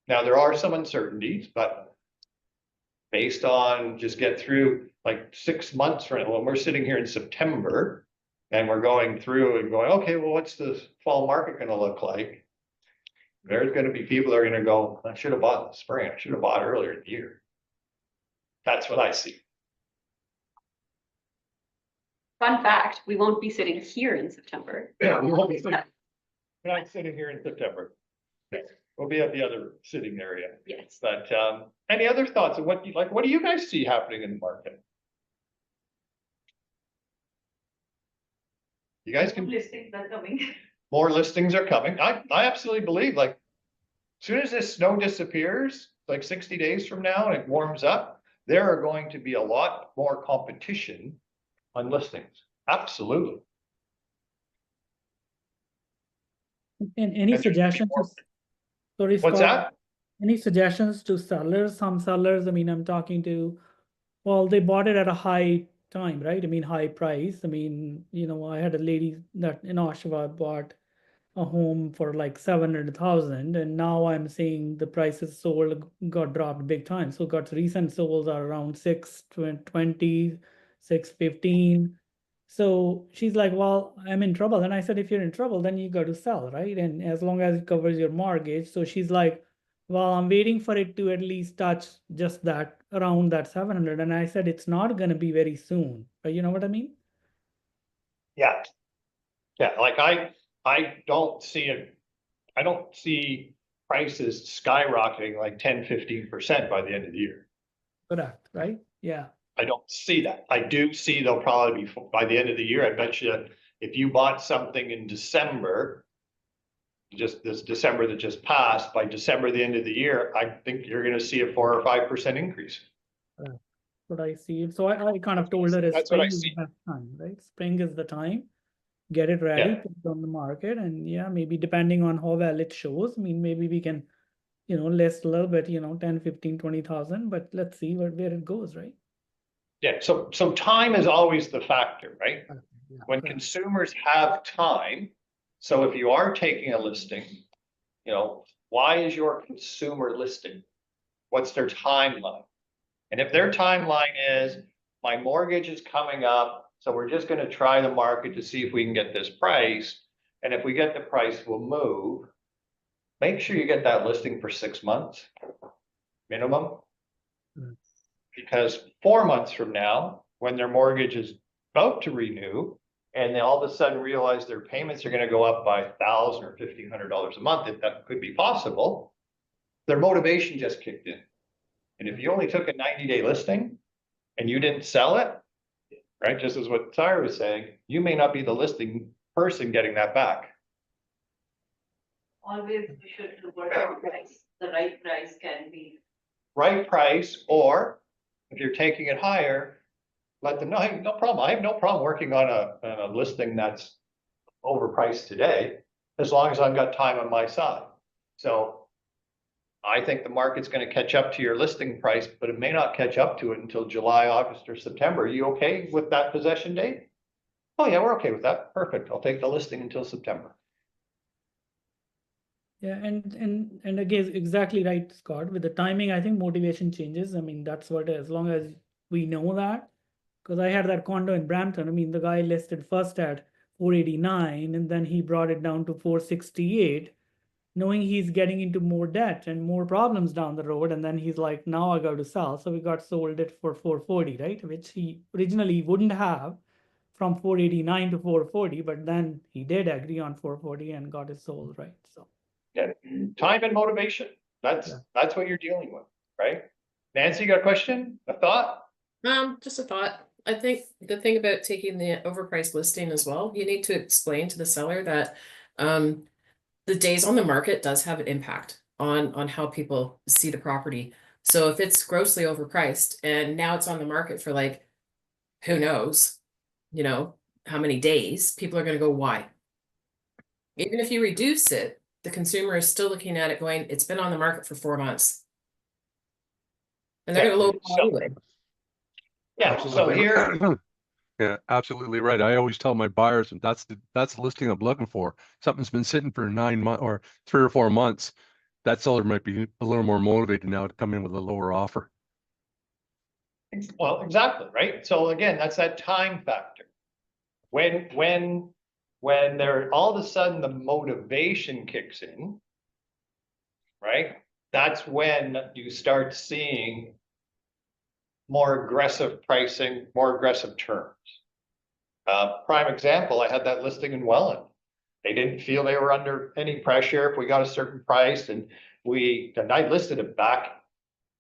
A: Now, there are some uncertainties, but based on just get through like 6 months from now, when we're sitting here in September and we're going through and going, okay, well, what's the fall market going to look like? There's going to be people that are going to go, I should have bought in the spring. I should have bought earlier in the year. That's what I see.
C: Fun fact, we won't be sitting here in September.
A: Yeah, we won't be sitting, we're not sitting here in September. We'll be at the other sitting area.
C: Yes.
A: But any other thoughts of what do you guys see happening in the market? You guys can.
I: Listings are coming.
A: More listings are coming. I absolutely believe, like, as soon as this snow disappears, like 60 days from now, and it warms up, there are going to be a lot more competition on listings. Absolutely.
B: And any
A: And
B: suggestions? Sorry,
A: What's
B: Scott,
A: that?
B: any suggestions to sellers? Some sellers, I mean, I'm talking to, well, they bought it at a high time, right? I mean, high price. I mean, I had a lady that in Oshawa bought a home for like 700,000, and now I'm seeing the prices sold got dropped big time. So got recent solds are around 620, 615. So she's like, well, I'm in trouble. And I said, if you're in trouble, then you got to sell, right? And as long as it covers your mortgage. So she's like, well, I'm waiting for it to at least touch just that around that 700. And I said, it's not going to be very soon. But you know what I mean?
A: Yeah. Yeah, like I don't see it. I don't see prices skyrocketing like 10-15% by the end of the year.
B: Correct, right? Yeah.
A: I don't see that. I do see they'll probably be by the end of the year. I bet you if you bought something in December, just this December that just passed, by December, the end of the year, I think you're going to see a 4 or 5% increase.
B: What I see. So I kind of told her
A: That's what I
B: spring is the
A: see.
B: best time, right? Spring is the time. Get it ready,
A: Yeah.
B: put it on the market, and yeah, maybe depending on how well it shows. I mean, maybe we can, list a little bit, 10, 15, 20,000, but let's see where it goes, right?
A: Yeah. So time is always the factor, right?
B: Yeah,
A: When
B: correct.
A: consumers have time. So if you are taking a listing, why is your consumer listing? What's their timeline? And if their timeline is, my mortgage is coming up, so we're just going to try the market to see if we can get this price. And if we get the price, we'll move. Make sure you get that listing for 6 months minimum.
B: Mm.
A: Because 4 months from now, when their mortgage is about to renew, and they all of a sudden realize their payments are gonna go up by $1,000 or $1,500 a month, if that could be possible, their motivation just kicked in. And if you only took a 90-day listing and you didn't sell it, right, just as what Tyra was saying, you may not be the listing person getting that back.
I: Always we should look at the price. The right price can be.
A: Right price, or if you're taking it higher, let them know, hey, no problem. I have no problem working on a listing that's overpriced today, as long as I've got time on my side. So I think the market's gonna catch up to your listing price, but it may not catch up to it until July, August, or September. Are you okay with that possession date? Oh yeah, we're okay with that. Perfect. I'll take the listing until September.
B: Yeah, and again, exactly right, Scott. With the timing, I think motivation changes. I mean, that's what, as long as we know that. Because I had that condo in Brampton. I mean, the guy listed first at 489 and then he brought it down to 468, knowing he's getting into more debt and more problems down the road. And then he's like, now I got to sell. So we got sold it for 440, right? Which he originally wouldn't have, from 489 to 440, but then he did agree on 440 and got it sold, right? So.
A: Yeah, time and motivation. That's what you're dealing with, right? Nancy, you got a question, a thought?
H: Just a thought. I think the thing about taking the overpriced listing as well, you need to explain to the seller that the days on the market does have an impact on how people see the property. So if it's grossly overpriced and now it's on the market for like, who knows, how many days, people are going to go, why? Even if you reduce it, the consumer is still looking at it going, it's been on the market for 4 months. And they're going to low anyway.
A: Yeah, so here,
F: Yeah, absolutely right. I always tell my buyers that's the listing I'm looking for. Something's been sitting for 9 months or 3 or 4 months. That seller might be a little more motivated now to come in with a lower offer.
A: well, exactly, right? So again, that's that time factor. When there, all of a sudden the motivation kicks in, right? That's when you start seeing more aggressive pricing, more aggressive terms. Prime example, I had that listing in Welland. They didn't feel they were under any pressure if we got a certain price, and I listed it back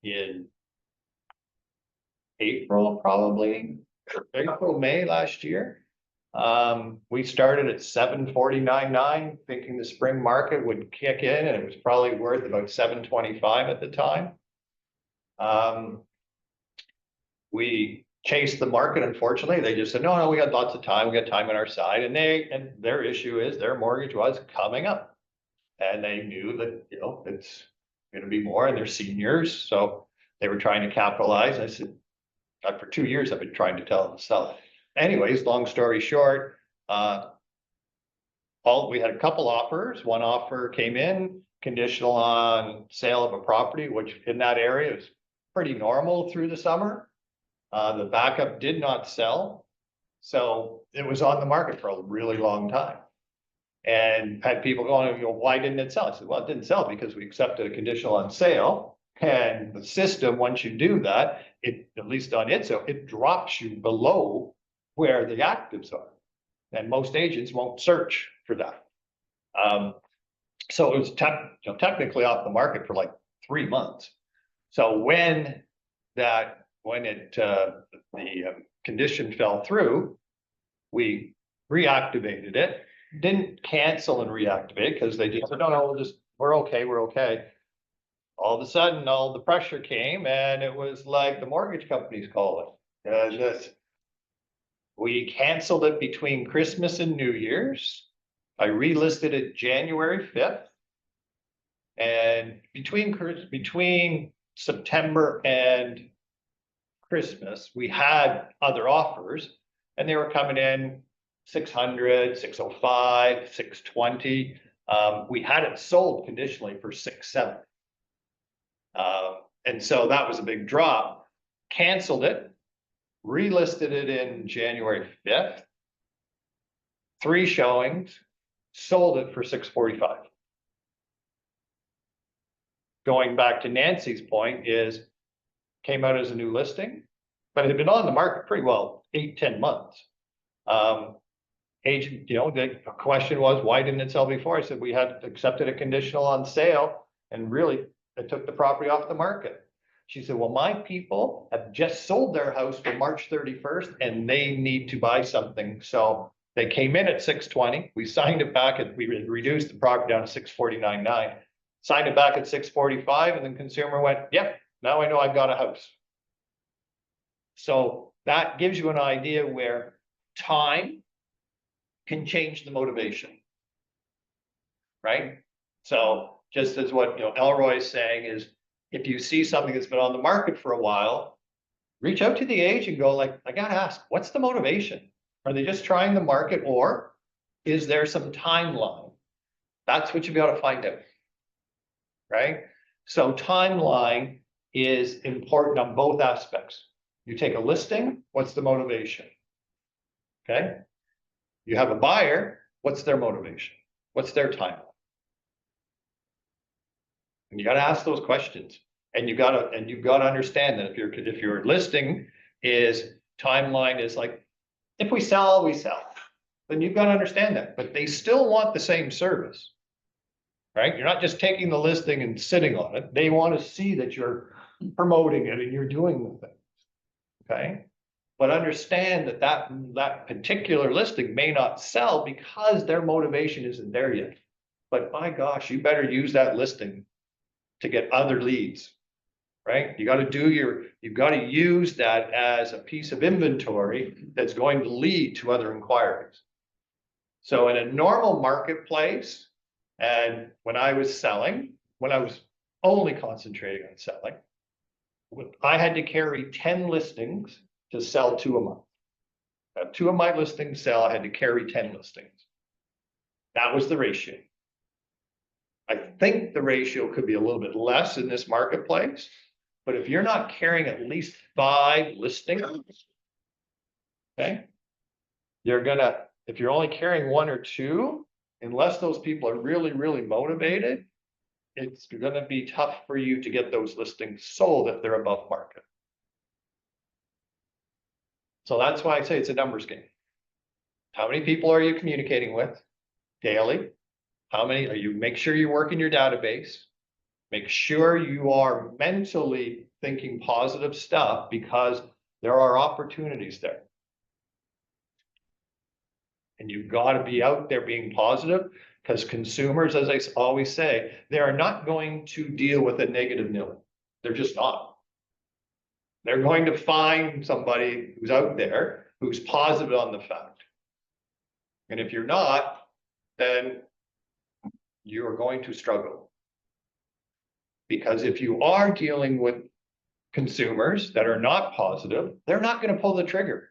A: in April, probably, April, May last year. We started at 749.9, thinking the spring market would kick in, and it was probably worth about 725 at the time. We chased the market, unfortunately. They just said, no, we got lots of time, we got time on our side, and their issue is their mortgage was coming up. And they knew that, it's gonna be more, and they're seniors, so they were trying to capitalize. I said, God, for 2 years, I've been trying to tell them to sell it. Anyways, long story short, we had a couple offers. One offer came in conditional on sale of a property, which in that area is pretty normal through the summer. The backup did not sell, so it was on the market for a really long time. And had people going, why didn't it sell? I said, well, it didn't sell because we accepted a conditional on sale. And the system, once you do that, at least on it drops you below where the actives are. And most agents won't search for that. So it was technically off the market for like 3 months. So when the condition fell through, we reactivated it, didn't cancel and reactivate because they just said, no, we're okay. All of a sudden, all the pressure came, and it was like the mortgage company's calling. We canceled it between Christmas and New Year's. I relisted it January 5th. And between September and Christmas, we had other offers, and they were coming in 600, 605, 620. We had it sold conditionally for 670. And so that was a big drop. Canceled it, relisted it in January 5th. 3 showings, sold it for $645. Going back to Nancy's point is, came out as a new listing, but it had been on the market pretty well, 8-10 months. Agent, the question was, why didn't it sell before? I said, we had accepted a conditional on sale and really it took the property off the market. She said, well, my people have just sold their house for March 31st and they need to buy something. So they came in at 620. We signed it back and we reduced the property down to 649.9. Signed it back at 645 and then consumer went, yep, now I know I've got a house. So that gives you an idea where time can change the motivation. Right? So just as what Elroy is saying is, if you see something that's been on the market for a while, reach out to the agent and go like, I gotta ask, what's the motivation? Are they just trying the market or is there some timeline? That's what you got to find out. Right? So timeline is important on both aspects. You take a listing, what's the motivation? Okay. You have a buyer, what's their motivation? What's their timeline? And you got to ask those questions. And you've got to understand that if your listing is timeline is like, if we sell, we sell. Then you've got to understand that. But they still want the same service. Right? You're not just taking the listing and sitting on it. They want to see that you're promoting it and you're doing the things. Okay. But understand that that particular listing may not sell because their motivation isn't there yet. But by gosh, you better use that listing to get other leads. Right? You've got to use that as a piece of inventory that's going to lead to other inquiries. So in a normal marketplace, and when I was only concentrating on selling, I had to carry 10 listings to sell 2 a month. If 2 of my listings sell, I had to carry 10 listings. That was the ratio. I think the ratio could be a little bit less in this marketplace, but if you're not carrying at least 5 listings, okay, if you're only carrying 1 or 2, unless those people are really, really motivated, it's gonna be tough for you to get those listings sold if they're above market. So that's why I say it's a numbers game. How many people are you communicating with daily? How many are you? Make sure you work in your database. Make sure you are mentally thinking positive stuff because there are opportunities there. And you've got to be out there being positive because consumers, as I always say, they are not going to deal with a negative nil. They're just not. They're going to find somebody who's out there who's positive on the fact. And if you're not, then you're going to struggle. Because if you are dealing with consumers that are not positive, they're not going to pull the trigger.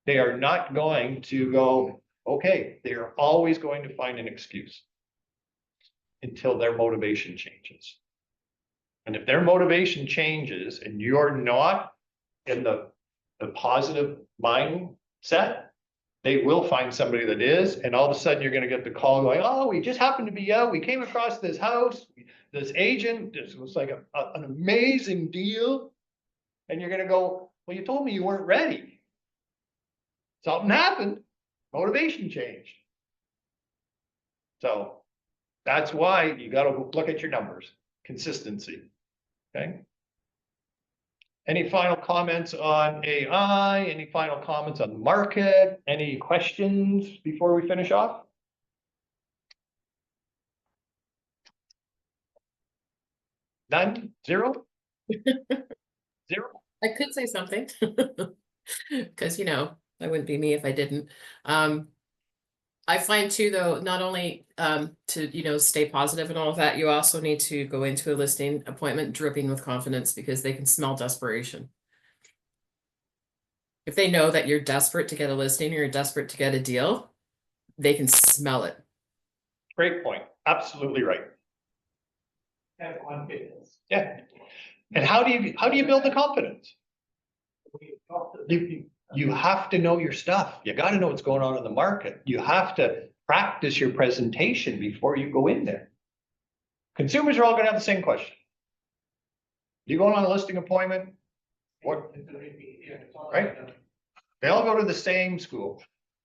A: They are not going to go, okay, they are always going to find an excuse until their motivation changes. And if their motivation changes and you're not in the positive mindset, they will find somebody that is, and all of a sudden you're going to get the call going, oh, we just happened to be out. We came across this house, this agent, this was like an amazing deal. And you're going to go, well, you told me you weren't ready. Something happened. Motivation changed. So that's why you got to look at your numbers. Consistency. Okay. Any final comments on AI? Any final comments on the market? Any questions before we finish off? None? Zero? Zero?
H: I could say something. Because, that wouldn't be me if I didn't. I find too, though, not only to, stay positive and all of that, you also need to go into a listing appointment dripping with confidence because they can smell desperation. If they know that you're desperate to get a listing or you're desperate to get a deal, they can smell it.
A: Great point. Absolutely right.
G: Have confidence.
A: Yeah. And how do you build the confidence?
G: We talk to
A: You You have to know your stuff. You gotta know what's going on in the market. You have to practice your presentation before you go in there. Consumers are all gonna have the same question. You going on a listing appointment? What? Right? They all go to the same school.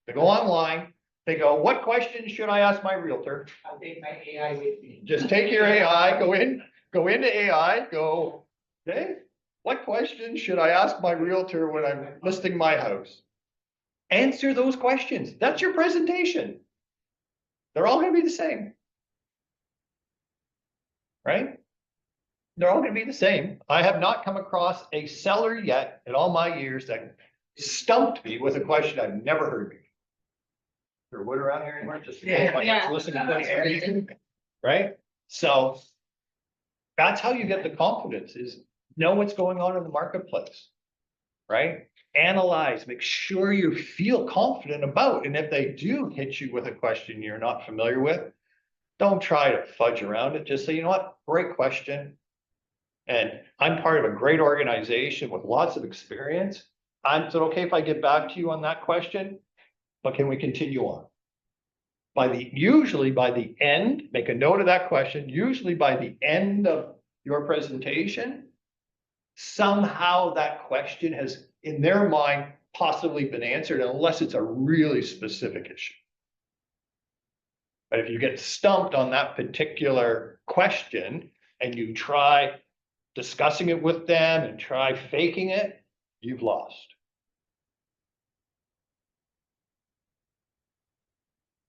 A: They go online, they go, what questions should I ask my realtor?
G: I'll take my AI with me.
A: Just take your AI, go into AI, go, okay, what questions should I ask my realtor when I'm listing my house? Answer those questions. That's your presentation. They're all gonna be the same. Right? They're all gonna be the same. I have not come across a seller yet in all my years that stumped me with a question I've never heard before. There wood around here anymore? Just
C: Yeah.
A: listen to questions. Right? So that's how you get the confidence, is know what's going on in the marketplace. Right? Analyze, make sure you feel confident about, and if they do hit you with a question you're not familiar with, don't try to fudge around it. Just say, you know what, great question. And I'm part of a great organization with lots of experience. Is it okay if I get back to you on that question? But can we continue on? Usually by the end, make a note of that question, usually by the end of your presentation, somehow that question has, in their mind, possibly been answered, unless it's a really specific issue. But if you get stumped on that particular question and you try discussing it with them and try faking it, you've lost.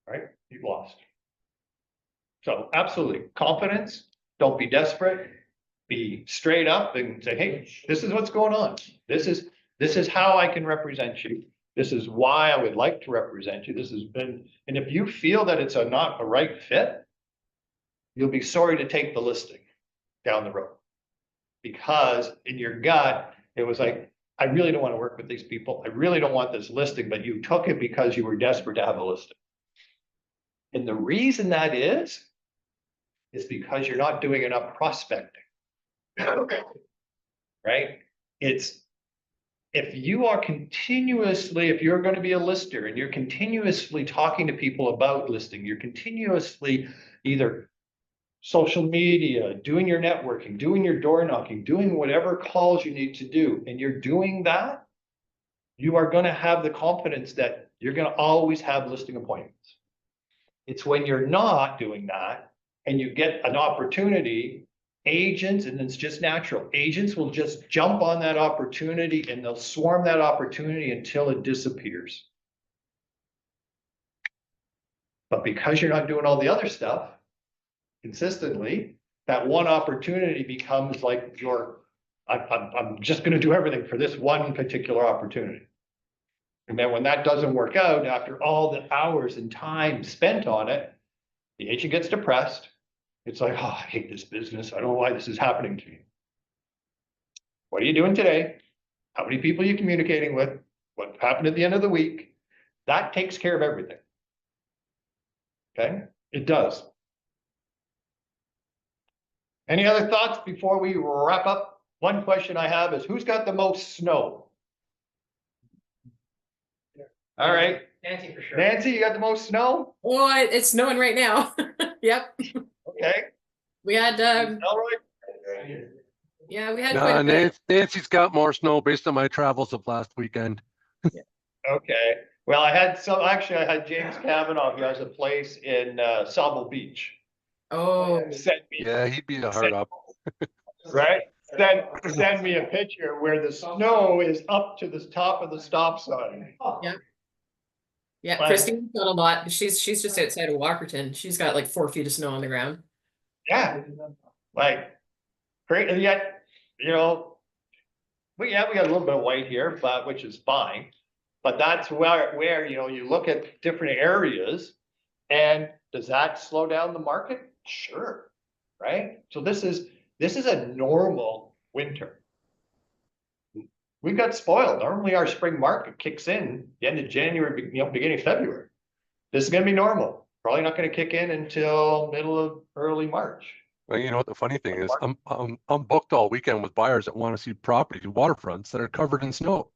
A: Right? You've lost. So absolutely, confidence, don't be desperate, be straight up and say, hey, this is what's going on. This is how I can represent you. This is why I would like to represent you. This has been, and if you feel that it's not a right fit, you'll be sorry to take the listing down the road. Because in your gut, it was like, I really don't want to work with these people. I really don't want this listing, but you took it because you were desperate to have a listing. And the reason that is because you're not doing enough prospecting. Right? If you are continuously, if you're going to be a lister and you're continuously talking to people about listing, you're continuously either social media, doing your networking, doing your door knocking, doing whatever calls you need to do, and you're doing that, you are going to have the confidence that you're going to always have listing appointments. It's when you're not doing that and you get an opportunity, agents, and it's just natural, agents will just jump on that opportunity and they'll swarm that opportunity until it disappears. But because you're not doing all the other stuff consistently, that one opportunity becomes like I'm just going to do everything for this one particular opportunity. And then when that doesn't work out, after all the hours and time spent on it, the agent gets depressed. It's like, oh, I hate this business. I don't know why this is happening to me. What are you doing today? How many people are you communicating with? What happened at the end of the week? That takes care of everything. Okay, it does. Any other thoughts before we wrap up? One question I have is, who's got the most snow? All right,
G: Nancy for sure.
A: Nancy, you got the most snow?
H: Oh, it's snowing right now. Yep.
A: Okay.
H: We had,
A: All right.
H: yeah, we had quite a
F: Nah,
H: bit.
F: Nancy's got more snow based on my travels of last weekend.
A: Okay. Well, I had James Kavanaugh, who has a place in Sauble Beach.
H: Oh,
A: Sent me,
F: Yeah, he'd be a hard up.
A: right? Send me a picture where the snow is up to the top of the stop sign.
H: yeah. Yeah,
A: But-
H: Christine's got a lot. She's just outside of Walkerton. She's got like 4 feet of snow on the ground.
A: Yeah, like great, and yet, we got a little bit of white here, but which is fine. But that's where you look at different areas, and does that slow down the market? Sure, right? So this is a normal winter. We got spoiled. Normally our spring market kicks in the end of January, beginning of February. This is gonna be normal. Probably not gonna kick in until middle of early March.
F: Well, you know what the funny thing is, I'm booked all weekend with buyers that want to see properties, waterfronts that are covered in snow.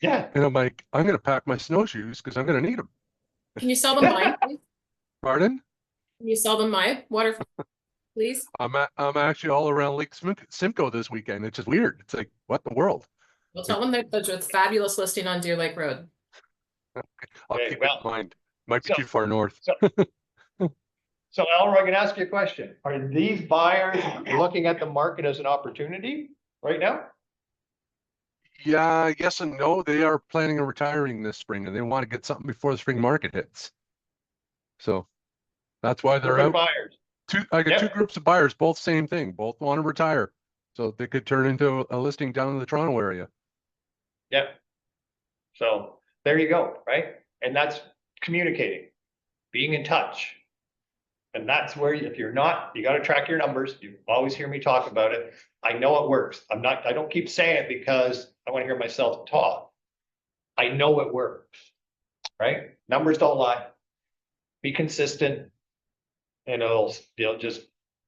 A: Yeah,
F: And I'm like, I'm gonna pack my snowshoes because I'm gonna need them.
H: Can you sell them mine, please?
F: Pardon?
H: Can you sell them my water, please?
F: I'm actually all around Lake Simcoe this weekend. It's just weird. It's like, what in the world?
H: Well, tell them that there's a fabulous listing on Deer Lake Road.
F: I'll
A: Okay,
F: keep it
A: well,
F: in mind. Might be
A: so-
F: too far north.
A: so Elroy, I can ask you a question. Are these buyers looking at the market as an opportunity right now?
F: Yeah, yes and no. They are planning on retiring this spring and they want to get something before the spring market hits. So that's why they're
A: What
F: out.
A: buyers?
F: I got two
A: Yep.
F: groups of buyers, both same thing. Both want to retire. So they could turn into a listing down in the Toronto area.
A: Yep. So there you go, right? And that's communicating, being in touch. And that's where, if you're not, you gotta track your numbers. You always hear me talk about it. I know it works. I don't keep saying it because I want to hear myself talk. I know it works, right? Numbers don't lie. Be consistent. And it'll just,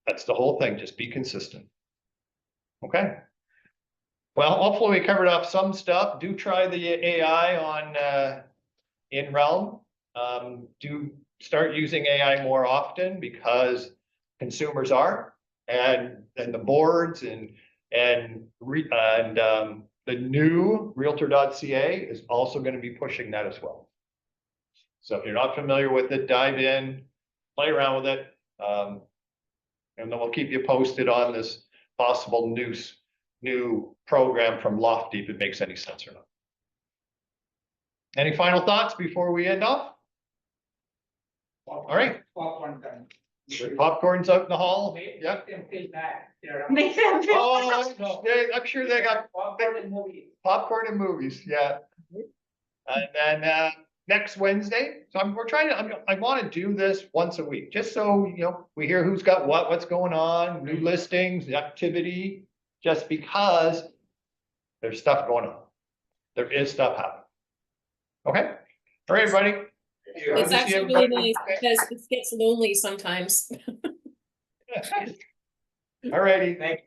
A: that's the whole thing, just be consistent. Okay. Well, hopefully we covered off some stuff. Do try the AI on, in Realm. Do start using AI more often because consumers are, and the boards and the new realtor.ca is also going to be pushing that as well. So if you're not familiar with it, dive in, play around with it. And then we'll keep you posted on this possible new program from Lofty, if it makes any sense or not. Any final thoughts before we end off? All right.
G: Popcorn time.
A: Popcorn's out in the hall. Yeah.
G: Make them feel bad. They're-
C: Make them feel.
A: Oh, I'm sure they got
G: Popcorn and movies.
A: popcorn and movies, yeah. And then next Wednesday, so we're trying to, I want to do this once a week, just so, we hear who's got what's going on, new listings, the activity, just because there's stuff going on. There is stuff happening. Okay, all right, everybody.
H: It's
A: Good to see
H: actually really
A: everybody.
H: nice because it gets lonely sometimes.
A: All righty.
E: Thanks.